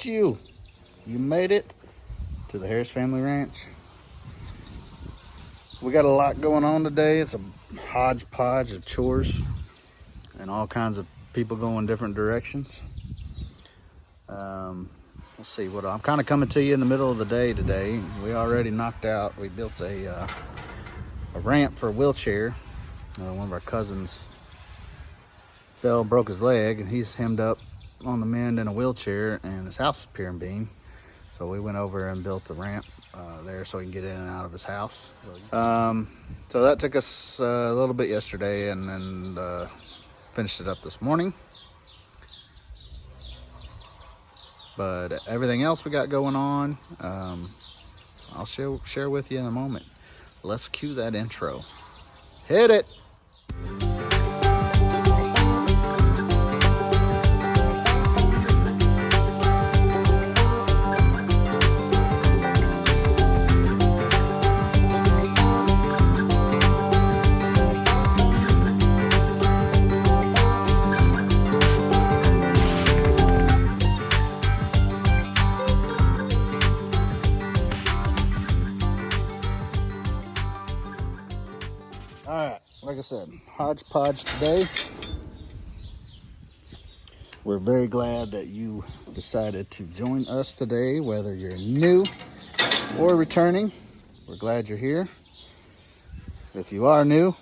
at you. You made it to the Harris Family Ranch. We got a lot going on today. It's a hodgepodge of chores and all kinds of people going different directions. Let's see what I'm kind of coming to you in the middle of the day today. We already knocked out. We built a ramp for a wheelchair. One of our cousins broke his leg, and he's hemmed up on the mend in a wheelchair, and his house is pier and beam. So we went over and built the ramp there so he can get in and out of his house. So that took us a little bit yesterday, and then finished it up this morning. But everything else we got going on, I'll share with you in a moment. Let's cue that intro. Hit it! Alright, like I said, hodgepodge today. We're very glad that you decided to join us today, whether you're new or returning. We're glad you're here. If you are new,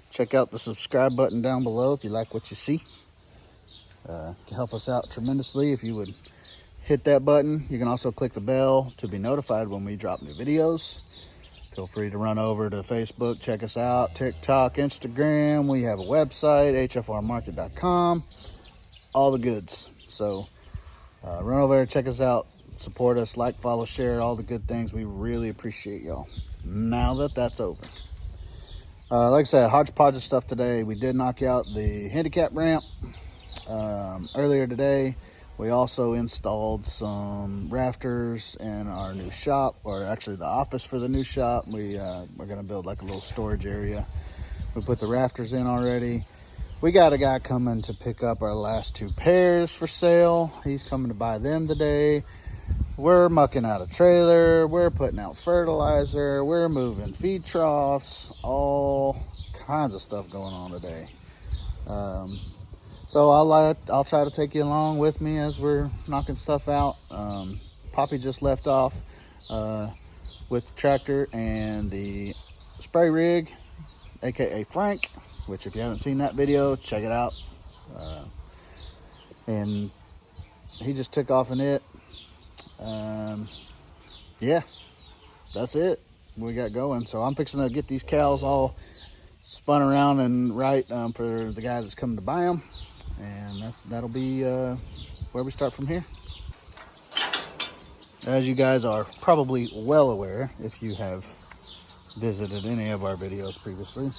check out the subscribe button down below if you like what you see. It can help us out tremendously if you would hit that button. You can also click the bell to be notified when we drop new videos. Feel free to run over to Facebook, check us out, TikTok, Instagram. We have a website, hfrmarket.com, all the goods. So run over there, check us out, support us, like, follow, share, all the good things. We really appreciate y'all. Now that that's over. Like I said, hodgepodge of stuff today. We did knock out the handicap ramp earlier today. We also installed some rafters in our new shop, or actually the office for the new shop. We're going to build like a little storage area. We put the rafters in already. We got a guy coming to pick up our last 2 pairs for sale. He's coming to buy them today. We're mucking out a trailer. We're putting out fertilizer. We're moving feed troughs. All kinds of stuff going on today. So I'll try to take you along with me as we're knocking stuff out. Poppy just left off with the tractor and the spray rig, aka Frank, which if you haven't seen that video, check it out. And he just took off in it. Yeah, that's it. We got going. So I'm fixing to get these cows all spun around and right for the guy that's coming to buy them. And that'll be where we start from here. As you guys are probably well aware, if you have visited any of our videos previously,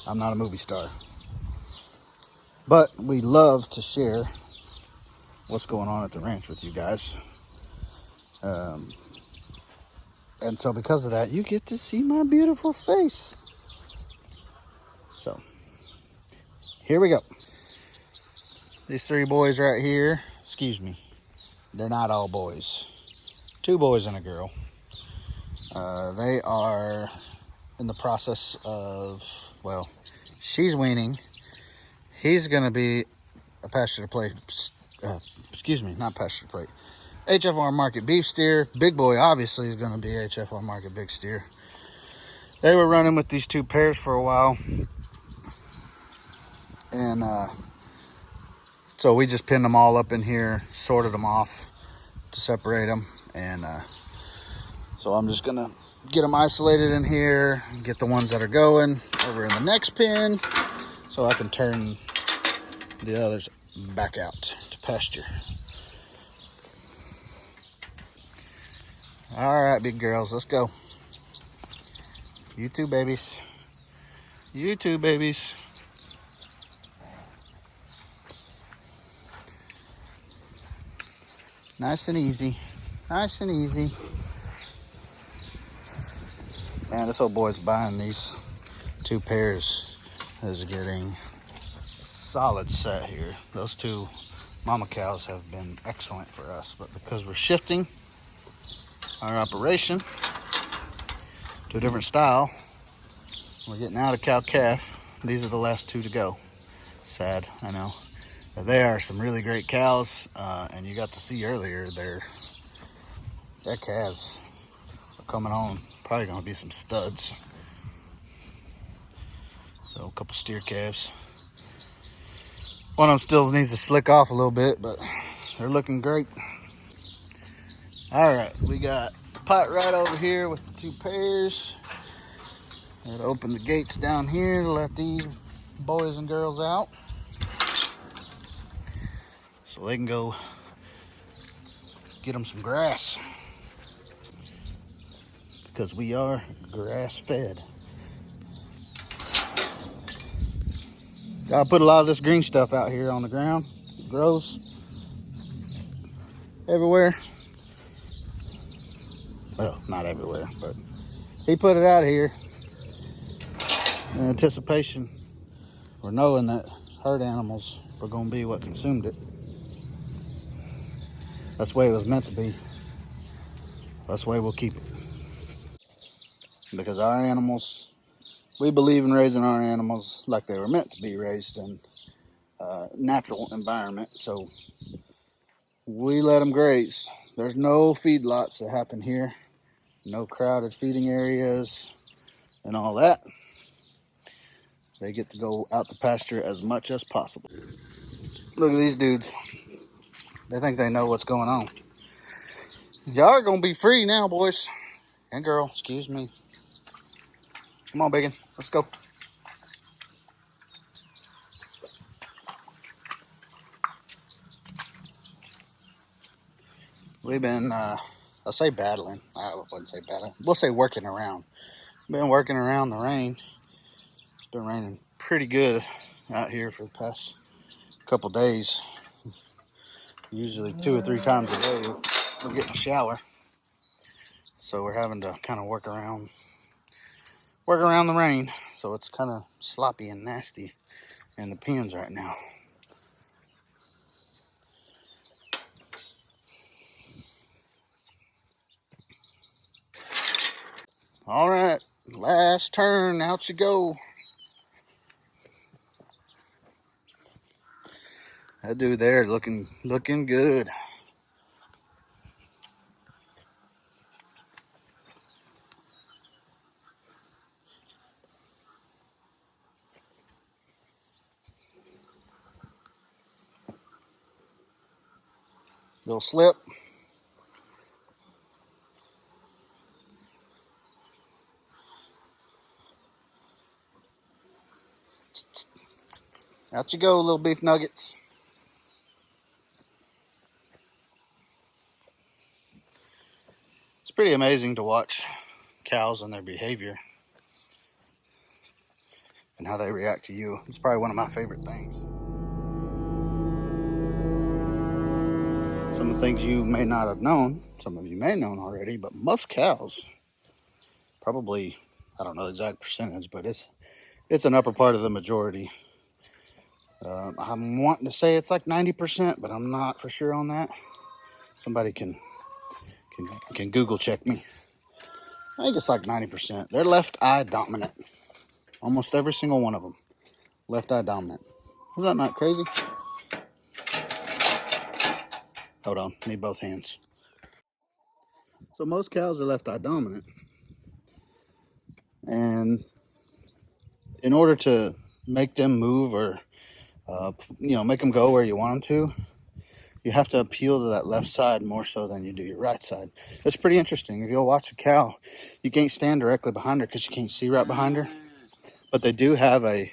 I'm not a movie star. But we love to share what's going on at the ranch with you guys. And so because of that, you get to see my beautiful face. So, here we go. These 3 boys right here, excuse me, they're not all boys. 2 boys and a girl. They are in the process of, well, she's weaning. He's going to be a pasture to plate, not pasture to plate. HFR Market beef steer. Big boy obviously is going to be HFR Market big steer. They were running with these 2 pairs for a while. And so we just pinned them all up in here, sorted them off to separate them. And so I'm just going to get them isolated in here, get the ones that are going over in the next pin so I can turn the others back out to pasture. All right, big girls, let's go. You too, babies. You too, babies. Nice and easy. Nice and easy. Man, this old boy's buying these 2 pairs is getting a solid set here. Those two Mama cows have been excellent for us, but because we're shifting our operation to a different style, we're getting out of cow-calf. These are the last two to go. Sad, I know. But they are some really great cows, and you got to see earlier their calves are coming on. Probably going to be some studs. So a couple steer calves. One of them still needs to slick off a little bit, but they're looking great. All right, we got the pot right over here with the two pairs. Gotta open the gates down here to let these boys and girls out so they can go get them some grass, because we are grass fed. Gotta put a lot of this green stuff out here on the ground. It grows everywhere. Well, not everywhere, but he put it out here in anticipation or knowing that herd animals were going to be what consumed it. That's the way it was meant to be. That's the way we'll keep it. Because our animals, we believe in raising our animals like they were meant to be raised in a natural environment. So we let them graze. There's no feedlots that happen here. No crowded feeding areas and all that. They get to go out to pasture as much as possible. Look at these dudes. They think they know what's going on. Y'all are gonna be free now, boys and girl. Excuse me. Come on, Biggin. Let's go. We've been, I'll say battling. I wouldn't say battling. We'll say working around. Been working around the rain. It's been raining pretty good out here for the past couple days. Usually 2 or 3 times a day we're getting a shower. So we're having to kind of work around the rain. So it's kind of sloppy and nasty in the pens right now. All right, last turn, out you go. That dude there is looking good. Little slip. Out you go, little beef nuggets. It's pretty amazing to watch cows and their behavior and how they react to you. It's probably one of my favorite things. Some of the things you may not have known, some of you may have known already, but most cows, probably, I don't know the exact percentage, but it's an upper part of the majority. I'm wanting to say it's like 90%, but I'm not for sure on that. Somebody can Google check me. I think it's like 90%. They're left eye dominant. Almost every single one of them. Left eye dominant. Is that not crazy? Hold on, need both hands. So most cows are left eye dominant. And in order to make them move or make them go where you want them to, you have to appeal to that left side more so than you do your right side. It's pretty interesting. If you'll watch a cow, you can't stand directly behind her because you can't see right behind her. But they do have a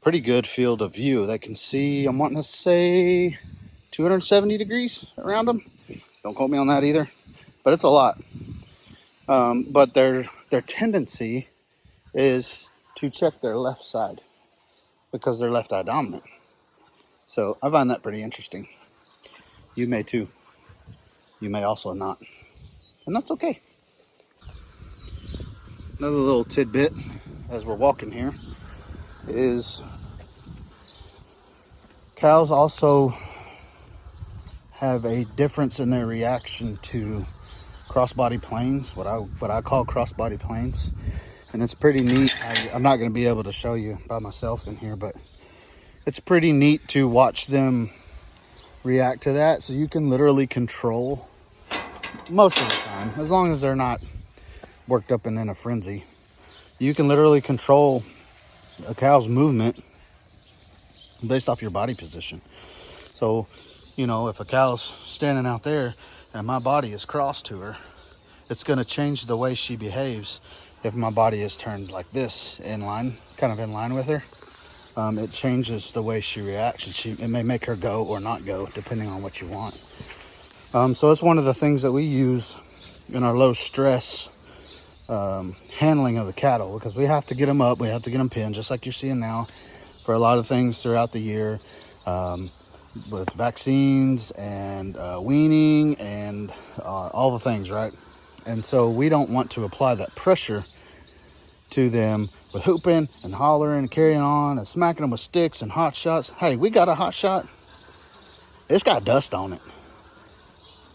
pretty good field of view. They can see, I'm wanting to say 270 degrees around them. Don't quote me on that either, but it's a lot. But their tendency is to check their left side because they're left eye dominant. So I find that pretty interesting. You may too. You may also not. And that's okay. Another little tidbit as we're walking here is cows also have a difference in their reaction to crossbody planes, what I call crossbody planes. And it's pretty neat. I'm not going to be able to show you by myself in here, but it's pretty neat to watch them react to that. So you can literally control, most of the time, as long as they're not worked up and in a frenzy, you can literally control a cow's movement based off your body position. So, you know, if a cow's standing out there and my body is crossed to her, it's going to change the way she behaves. If my body is turned like this, in line, kind of in line with her, it changes the way she reacts. It may make her go or not go, depending on what you want. So it's one of the things that we use in our low stress handling of the cattle, because we have to get them up, we have to get them pinned, just like you're seeing now, for a lot of things throughout the year, with vaccines and weaning and all the things, right? And so we don't want to apply that pressure to them with hooping and hollering and carrying on and smacking them with sticks and hot shots. Hey, we got a hot shot. It's got dust on it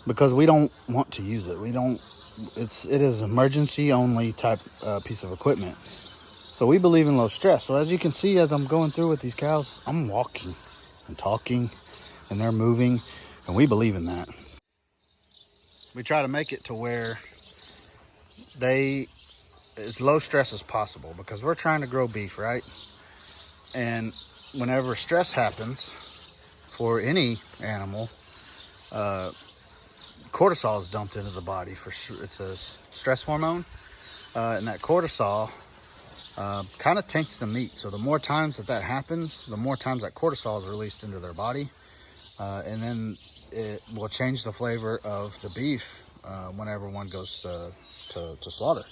because we don't want to use it. It is emergency only type piece of equipment. So we believe in low stress. So as you can see, as I'm going through with these cows, I'm walking and talking and they're moving, and we believe in that. We try to make it to where as low stress as possible, because we're trying to grow beef, right? And whenever stress happens for any animal, cortisol is dumped into the body. It's a stress hormone, and that cortisol kind of taints the meat. So the more times that happens, the more times that cortisol is released into their body, and then it will change the flavor of the beef whenever one goes to slaughter.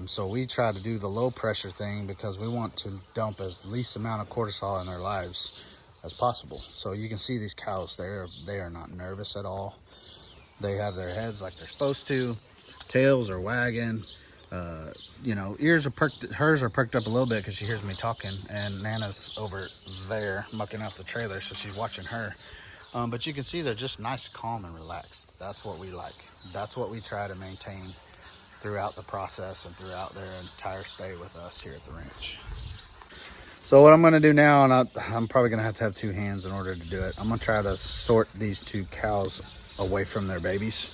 So we try to do the low pressure thing because we want to dump as least amount of cortisol in their lives as possible. So you can see these cows, they are not nervous at all. They have their heads like they're supposed to, tails are wagging, you know, ears are perked. Hers are perked up a little bit because she hears me talking, and Nana's over there mucking out the trailer, so she's watching her. But you can see they're just nice, calm, and relaxed. That's what we like. That's what we try to maintain throughout the process and throughout their entire stay with us here at the ranch. So what I'm going to do now, and I'm probably going to have 2 hands in order to do it, I'm going to try to sort these 2 cows away from their babies,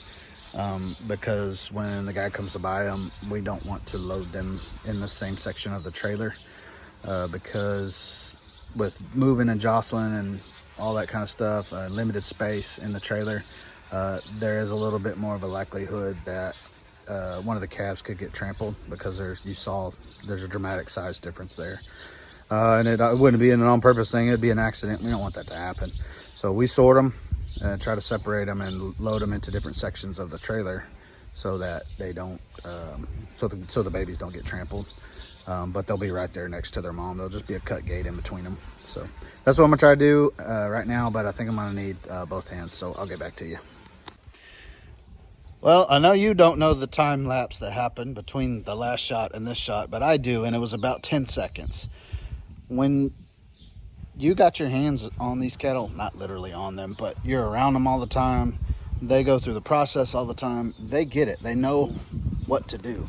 because when the guy comes to buy them, we don't want to load them in the same section of the trailer, because with moving and jostling and all that kind of stuff, limited space in the trailer, there is a little bit more of a likelihood that one of the calves could get trampled, because there's a dramatic size difference there, and it wouldn't be an on-purpose thing. It'd be an accident. We don't want that to happen. So we sort them and try to separate them and load them into different sections of the trailer so that they don't so the babies don't get trampled, but they'll be right there next to their mom. There'll just be a cut gate in between them. So that's what I'm gonna try to do right now, but I think I'm gonna need both hands, so I'll get back to you. Well, I know you don't know the time lapse that happened between the last shot and this shot, but I do, and it was about 10 seconds. When you got your hands on these cattle, not literally on them, but you're around them all the time, they go through the process all the time, they get it. They know what to do.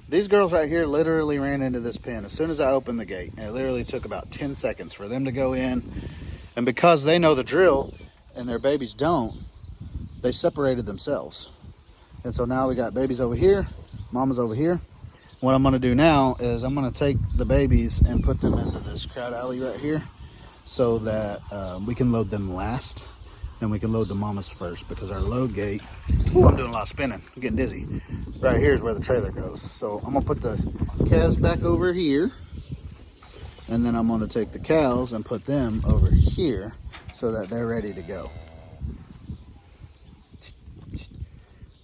These girls right here literally ran into this pen as soon as I opened the gate. And it literally took about 10 seconds for them to go in. And because they know the drill and their babies don't, they separated themselves. And so now we got babies over here, mama's over here. What I'm gonna do now is I'm gonna take the babies and put them into this crowd alley right here, so that we can load them last, and we can load the mamas first, because our load gate, I'm doing a lot of spinning, I'm getting dizzy. Right here is where the trailer goes. So I'm gonna put the calves back over here, and then I'm gonna take the cows and put them over here so that they're ready to go.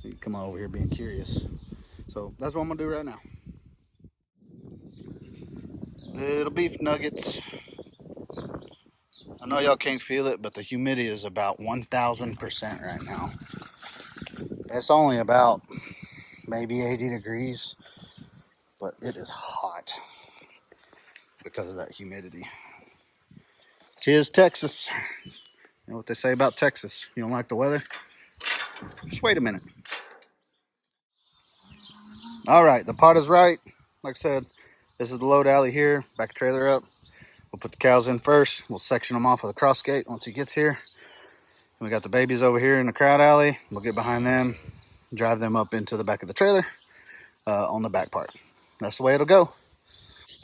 You come on over here being curious. So that's what I'm gonna do right now. Little beef nuggets. I know y'all can't feel it, but the humidity is about 1,000% right now. It's only about maybe 80 degrees, but it is hot because of that humidity. 'Tis Texas. You know what they say about Texas? You don't like the weather? Just wait a minute. All right, the pot is right. Like I said, this is the load alley here. Back a trailer up. We'll put the cows in first. We'll section them off with a cross gate once he gets here. We got the babies over here in the crowd alley. We'll get behind them, drive them up into the back of the trailer on the back part. That's the way it'll go.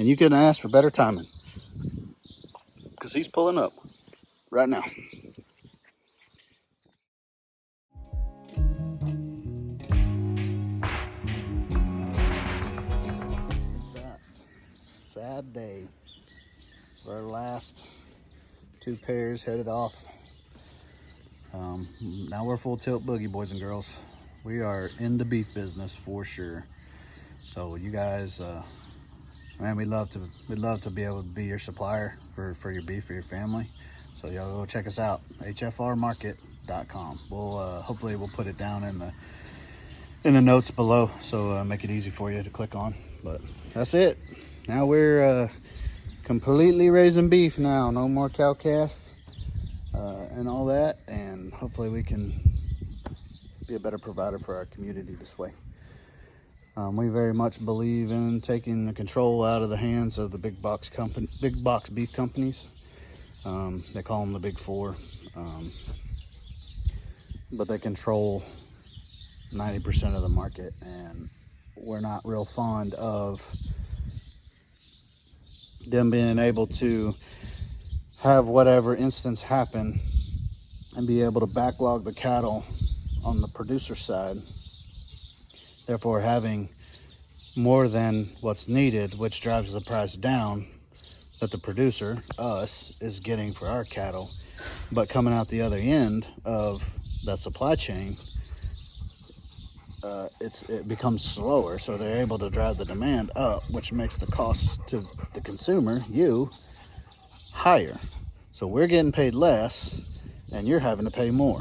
And you couldn't ask for better timing because he's pulling up right now. Is that sad day for our last two pairs headed off. Now we're full tilt boogie, boys and girls. We are in the beef business for sure. So you guys, man, we'd love to be able to be your supplier for your beef for your family. So y'all go check us out, hfrmarket.com. We'll hopefully we'll put it down in the notes below, so make it easy for you to click on. But that's it. Now we're completely raising beef now. No more cow calf and all that, and hopefully we can be a better provider for our community this way. We very much believe in taking the control out of the hands of the big box beef companies. They call them the big four, but they control 90% of the market, and we're not real fond of them being able to have whatever instance happen and be able to backlog the cattle on the producer side, therefore having more than what's needed, which drives the price down that the producer, us, is getting for our cattle. But coming out the other end of that supply chain, it becomes slower, so they're able to drive the demand up, which makes the cost to the consumer, you, higher. So we're getting paid less and you're having to pay more.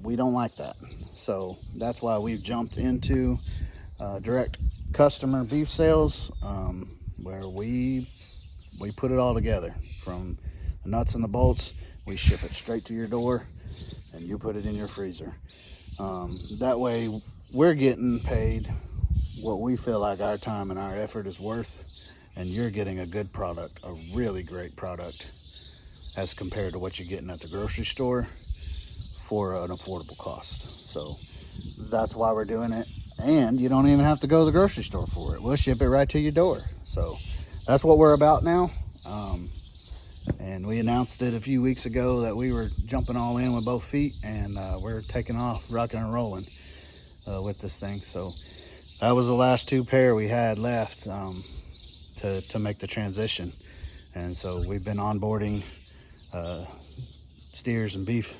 We don't like that. So that's why we've jumped into direct customer beef sales, where we put it all together from the nuts and the bolts. We ship it straight to your door and you put it in your freezer. That way we're getting paid what we feel like our time and our effort is worth, and you're getting a good product, a really great product, as compared to what you're getting at the grocery store for an affordable cost. So that's why we're doing it, and you don't even have to go to the grocery store for it. We'll ship it right to your door. So that's what we're about now. And we announced it a few weeks ago that we were jumping all in with both feet, and we're taking off, rocking and rolling with this thing. So that was the last two pair we had left to make the transition. And so we've been onboarding steers and beef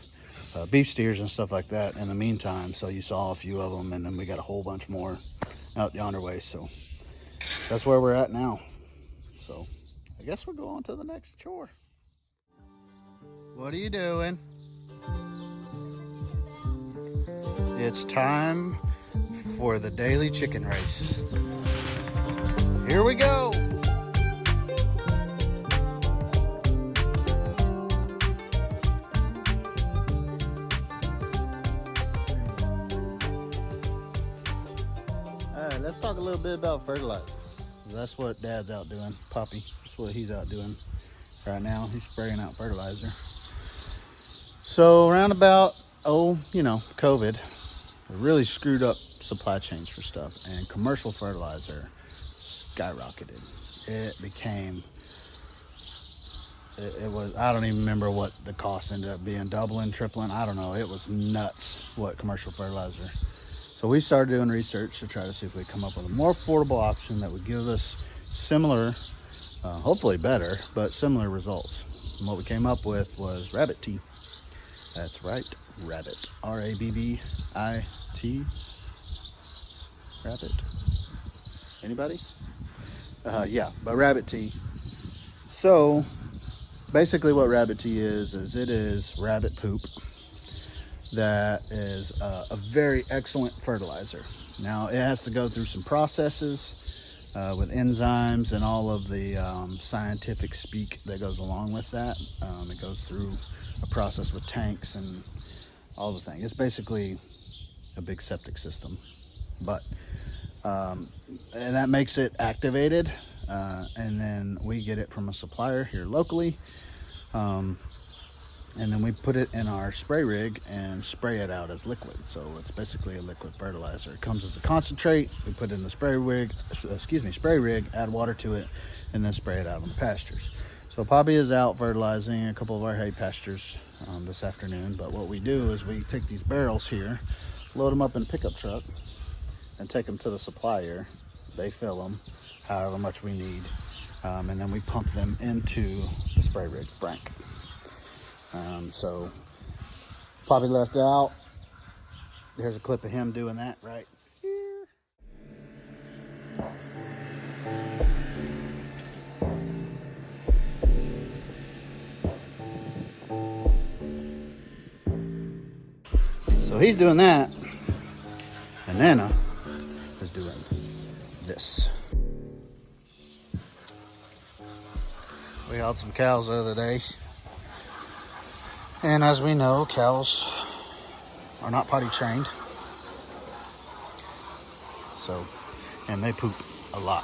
steers and stuff like that in the meantime. So you saw a few of them, and then we got a whole bunch more out yonder way. So that's where we're at now. So I guess we'll go on to the next chore. What are you doing? It's time for the daily chicken race. Here we go. All right, let's talk a little bit about fertilizer. That's what Dad's out doing, Poppy. That's what he's out doing right now. He's spraying out fertilizer. So around about, COVID, it really screwed up supply chains for stuff, and commercial fertilizer skyrocketed. It was, I don't even remember what the cost ended up being, doubling, tripling, I don't know. It was nuts what commercial fertilizer. So we started doing research to try to see if we could come up with a more affordable option that would give us similar, hopefully better, but similar results. And what we came up with was rabbit tea. That's right, rabbit. R-A-B-B-I-T. Rabbit. Anybody? Yeah, but rabbit tea. So basically what rabbit tea is it is rabbit poop that is a very excellent fertilizer. Now it has to go through some processes with enzymes and all of the scientific speak that goes along with that. It goes through a process with tanks and all the things. It's basically a big septic system, but and that makes it activated, and then we get it from a supplier here locally, and then we put it in our spray rig and spray it out as liquid. So it's basically a liquid fertilizer. It comes as a concentrate. We put it in the spray rig, add water to it, and then spray it out on the pastures. So Poppy is out fertilizing a couple of our hay pastures this afternoon. But what we do is we take these barrels here, load them up in a pickup truck, and take them to the supplier. They fill them however much we need, and then we pump them into the spray rig, Frank. So Poppy left out. Here's a clip of him doing that right here. So he's doing that, and Nana is doing this. We had some cows the other day. And as we know, cows are not potty trained. So, and they poop a lot.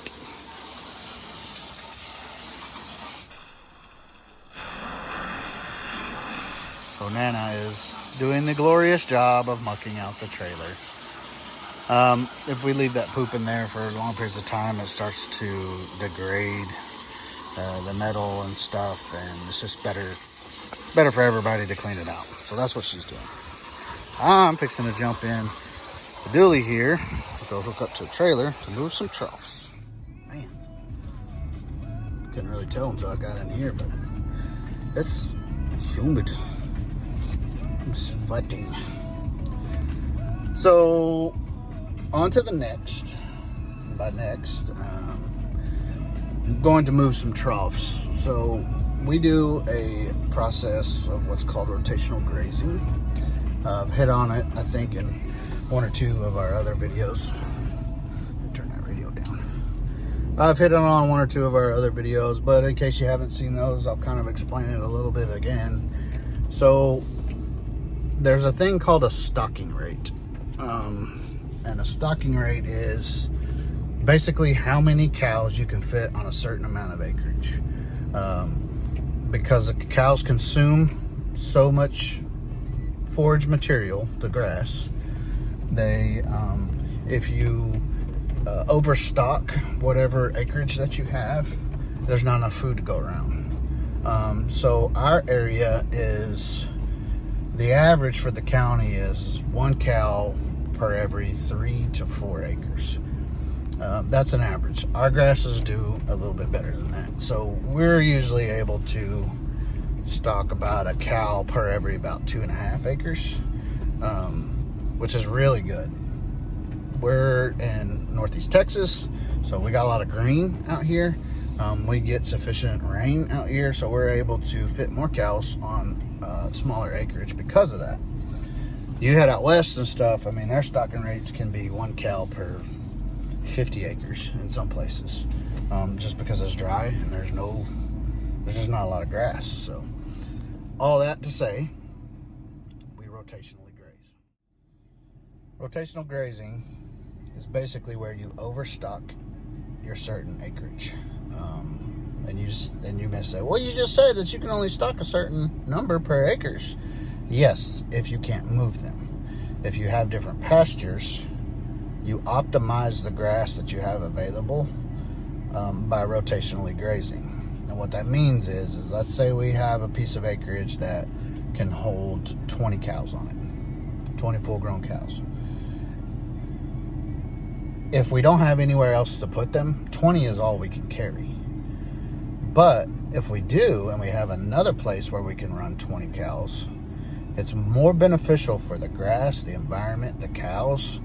So Nana is doing the glorious job of mucking out the trailer. If we leave that poop in there for long periods of time, it starts to degrade the metal and stuff, and it's just better for everybody to clean it out. So that's what she's doing. I'm fixing to jump in the dually here, go hook up to a trailer to move some troughs. Man, couldn't really tell until I got in here, but it's humid. I'm sweating. So on to the next. And by next, I'm going to move some troughs. So we do a process of what's called rotational grazing. I've hit on it, I think, in one or two of our other videos. Turn that radio down. I've hit on one or two of our other videos, but in case you haven't seen those, I'll kind of explain it a little bit again. So there's a thing called a stocking rate. And a stocking rate is basically how many cows you can fit on a certain amount of acreage. Because the cows consume so much forage material, the grass, they if you overstock whatever acreage that you have, there's not enough food to go around. So our area is, the average for the county is 1 cow per every 3 to 4 acres. That's an average. Our grasses do a little bit better than that. So we're usually able to stock about 1 cow per every about 2.5 acres, which is really good. We're in Northeast Texas, so we got a lot of green out here. We get sufficient rain out here, so we're able to fit more cows on smaller acreage because of that. You head out west and stuff, I mean, their stocking rates can be 1 cow per 50 acres in some places, just because it's dry and there's just not a lot of grass. So all that to say, we rotationally graze. Rotational grazing is basically where you overstock your certain acreage. And you may say, well, you just said that you can only stock a certain number per acres. Yes, if you can't move them. If you have different pastures, you optimize the grass that you have available by rotationally grazing. And what that means is let's say we have a piece of acreage that can hold 20 cows on it, 20 full-grown cows. If we don't have anywhere else to put them, 20 is all we can carry. But if we do, and we have another place where we can run 20 cows, it's more beneficial for the grass, the environment, the cows,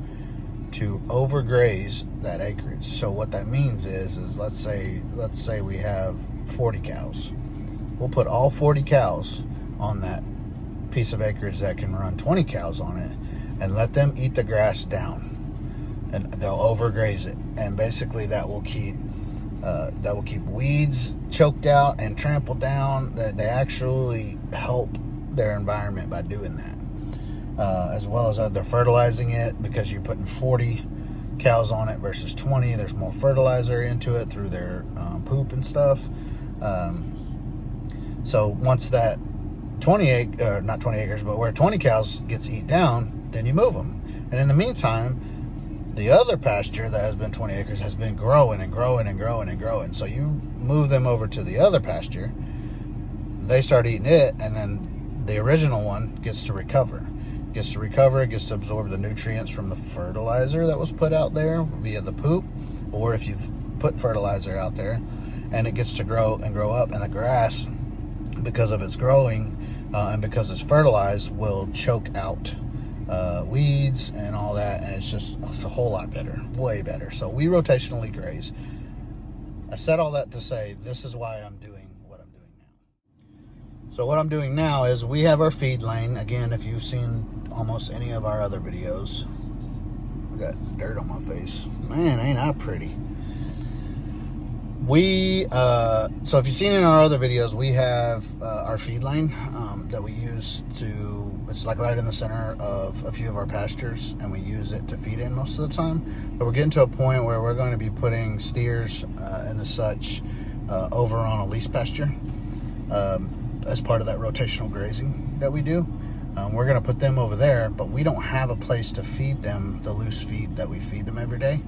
to overgraze that acreage. So what that means is let's say we have 40 cows. We'll put all 40 cows on that piece of acreage that can run 20 cows on it and let them eat the grass down. and they'll overgraze it, and basically that will keep weeds choked out and trampled down. They actually help their environment by doing that, as well as they're fertilizing it, because you're putting 40 cows on it versus 20. There's more fertilizer into it through their poop and stuff. So once that 20 acres, but where 20 cows gets eat down, then you move them. And in the meantime, the other pasture that has been 20 acres has been growing and growing and growing and growing. So you move them over to the other pasture, they start eating it, and then the original one gets to recover. It gets to absorb the nutrients from the fertilizer that was put out there via the poop, or if you've put fertilizer out there, and it gets to grow and grow up, and the grass, because of its growing and because it's fertilized, will choke out weeds and all that, and it's a whole lot better, way better. So we rotationally graze. I said all that to say this is why I'm doing what I'm doing now. So what I'm doing now is we have our feed lane. Again, if you've seen almost any of our other videos, I got dirt on my face. Man, ain't I pretty. So if you've seen in our other videos, we have our feed lane that we use it's like right in the center of a few of our pastures, and we use it to feed in most of the time. But we're getting to a point where we're going to be putting steers and the such over on a lease pasture as part of that rotational grazing that we do. We're going to put them over there, but we don't have a place to feed them the loose feed that we feed them every day.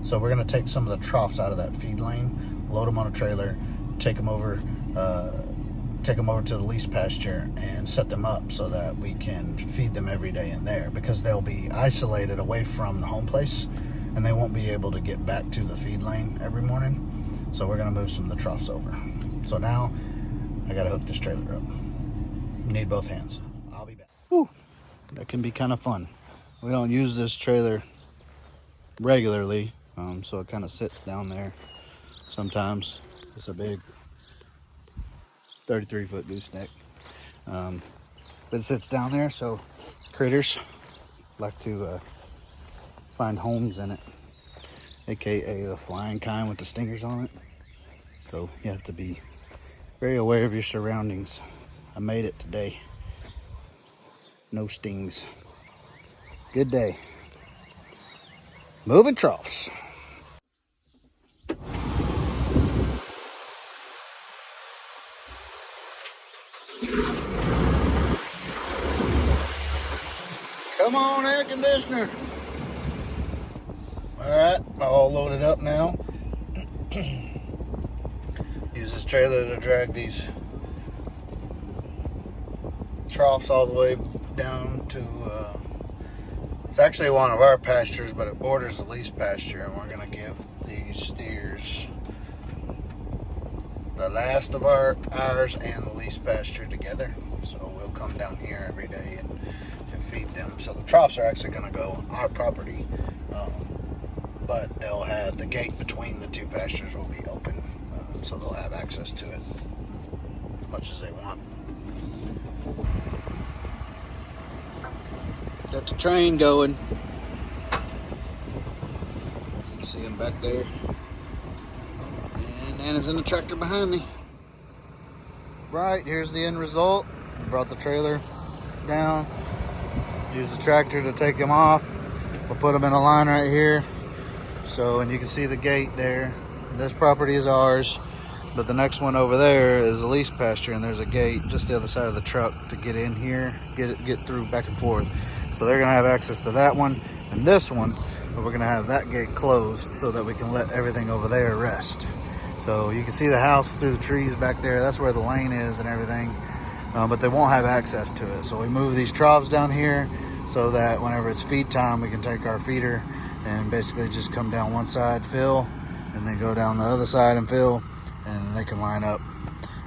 So we're going to take some of the troughs out of that feed lane, load them on a trailer, take them over to the lease pasture, and set them up so that we can feed them every day in there, because they'll be isolated away from the home place, and they won't be able to get back to the feed lane every morning. So we're going to move some of the troughs over. So now I got to hook this trailer up. Need both hands. I'll be back. Whew. That can be kind of fun. We don't use this trailer regularly, so it kind of sits down there sometimes. It's a big 33-foot gooseneck, but it sits down there, so critters like to find homes in it, aka the flying kind with the stingers on it. So you have to be very aware of your surroundings. I made it today. No stings. Good day. Moving troughs. Come on, air conditioner. All right, all loaded up now. Use this trailer to drag these troughs all the way down to, it's actually one of our pastures, but it borders the lease pasture, and we're gonna give these steers the last of ours and the lease pasture together. So we'll come down here every day and feed them. So the troughs are actually gonna go on our property, but they'll have the gate between the two pastures will be open, so they'll have access to it as much as they want. Got the train going. See him back there. And Nana's in the tractor behind me. Right, here's the end result. Brought the trailer down. Used the tractor to take them off. We'll put them in a line right here. So, and you can see the gate there. This property is ours, but the next one over there is a lease pasture, and there's a gate just the other side of the truck to get in here, get through back and forth. So they're gonna have access to that one and this one, but we're gonna have that gate closed so that we can let everything over there rest. So you can see the house through the trees back there. That's where the lane is and everything, but they won't have access to it. So we move these troughs down here so that whenever it's feed time, we can take our feeder and basically just come down one side, fill, and then go down the other side and fill, and they can line up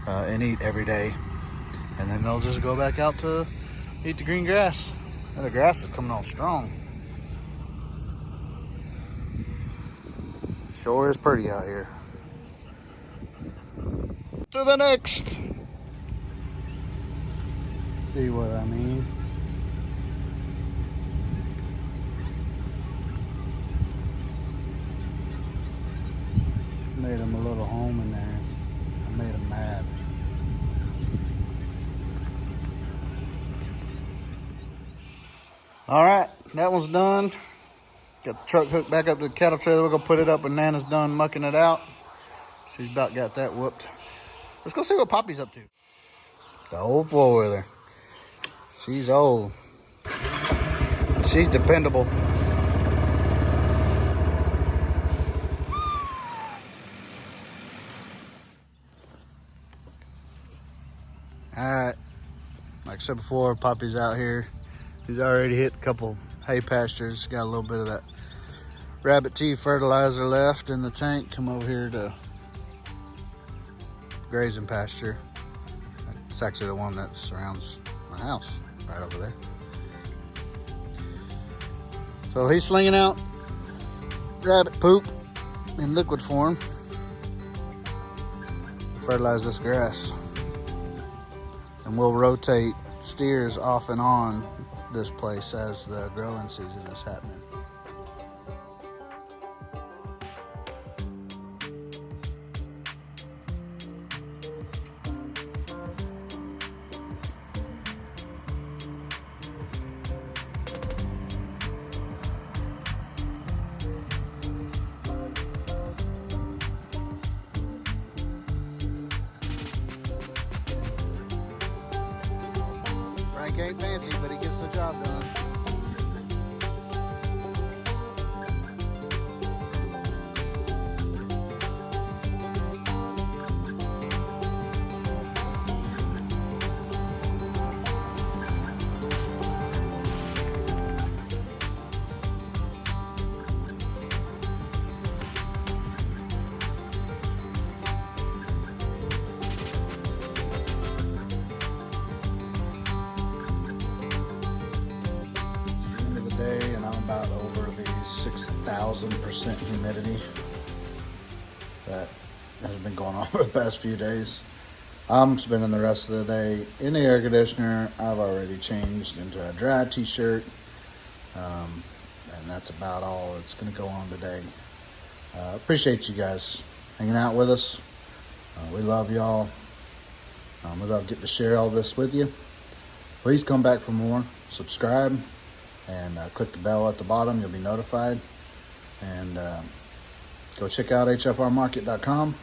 and eat every day. And then they'll just go back out to eat the green grass. And the grass is coming on strong. Sure is pretty out here. To the next. See what I mean? Made him a little home in there. I made him mad. All right, that one's done. Got the truck hooked back up to the cattle trailer. We're gonna put it up when Nana's done mucking it out. She's about got that whooped. Let's go see what Poppy's up to. The old four-wheeler. She's old. She's dependable. All right, like I said before, Poppy's out here. He's already hit a couple hay pastures. Got a little bit of that rabbit tea fertilizer left in the tank. Come over here to grazing pasture. It's actually the one that surrounds my house, right over there. So he's slinging out rabbit poop in liquid form to fertilize this grass. And we'll rotate steers off and on this place as the growing season is happening. Frank ain't fancy, but he gets the job done. Day, and I'm about over the 6,000% humidity that has been going on for the past few days. I'm spending the rest of the day in the air conditioner. I've already changed into a dry t-shirt, and that's about all that's going to go on today. Appreciate you guys hanging out with us. We love y'all. We love getting to share all this with you. Please come back for more. Subscribe. And click the bell at the bottom. You'll be notified. And go check out hfrmarket.com.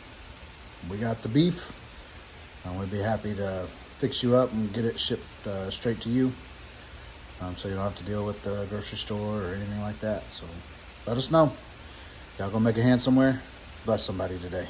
We got the beef. And we'd be happy to fix you up and get it shipped straight to you. So you don't have to deal with the grocery store or anything like that. So let us know. Y'all go make a hand somewhere. Bless somebody today.